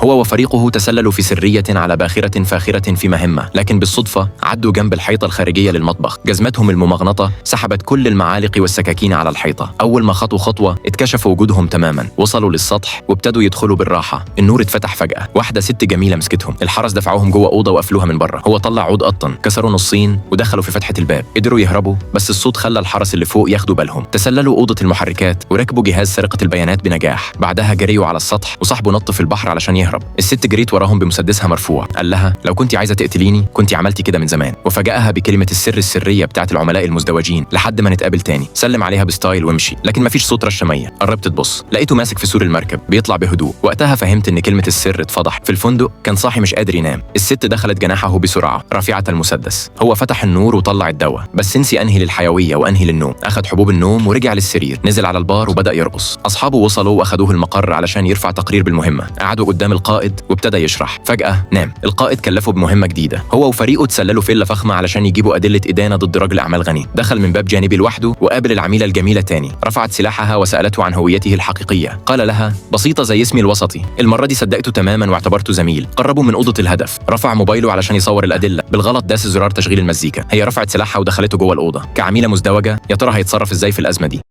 هو وفريقه تسللوا في سرية على باخرة فاخرة في مهمة، لكن بالصدفة عدوا جنب الحيطة الخارجية للمطبخ. جزمتهم الممغنطة سحبت كل المعالق والسكاكين على الحيطة. أول ما خطوا خطوة اكتشفوا وجودهم تماما. وصلوا للسطح وابتدوا يدخلوا بالراحة. النور اتفتح فجأة. واحدة ست جميلة مسكتهم. الحرس دفعوهم جوه أوضة وقفلوها من بره. هو طلع عود قطن كسروا نصين ودخلوا في فتحة الباب. قدروا يهربوا بس الصوت خلى الحرس اللي فوق ياخدوا بالهم. تسللوا أوضة المحركات وركبوا جهاز سرقة البيانات بنجاح. بعدها جريوا على السطح وصاحبه نط في البحر علشان يهرب. الست جريت وراهم بمسدسها مرفوع. قال لها لو كنت عايزة تقتليني كنت عملتي كده من زمان. وفاجأها بكلمة السر السرية بتاعت العملاء المزدوجين. لحد ما نتقابل تاني. سلم عليها بستايل وامشي. لكن مفيش صوت رشة مية. قربت تبص لقيته ماسك في سور المركب بيطلع بهدوء. وقتها فهمت ان كلمة السر اتفضح. في الفندق كان صاحي مش قادر ينام. الست دخلت جناحه بسرعة رافعة المسدس. هو فتح النور وطلع الدواء بس نسي انهي للحيوية وانهي للنوم. اخد حبوب النوم ورجع للسرير. نزل على البار وبدأ يرقص. اصحابه وصلوا واخدوه المقر علشان يرفع تقرير بالمهمة. قعدوا قدام القائد وابتدى يشرح. فجأة نام. القائد كلفه بمهمة جديدة. هو وفريقه تسللوا فيلا فخمة علشان يجيبوا أدلة إدانة ضد رجل أعمال غني. دخل من باب جانبي لوحده وقابل العميلة الجميلة تاني. رفعت سلاحها وسألته عن هويته الحقيقية. قال لها بسيطة زي اسمي الوسطي. المرة دي صدقته تماما واعتبرته زميل. قربوا من أوضة الهدف. رفع موبايله علشان يصور الأدلة. بالغلط داس زرار تشغيل المزيكا. هي رفعت سلاحها ودخلته جوه الأوضة. كعميلة مزدوجة يا ترى هيتصرف ازاي في الأزمة دي؟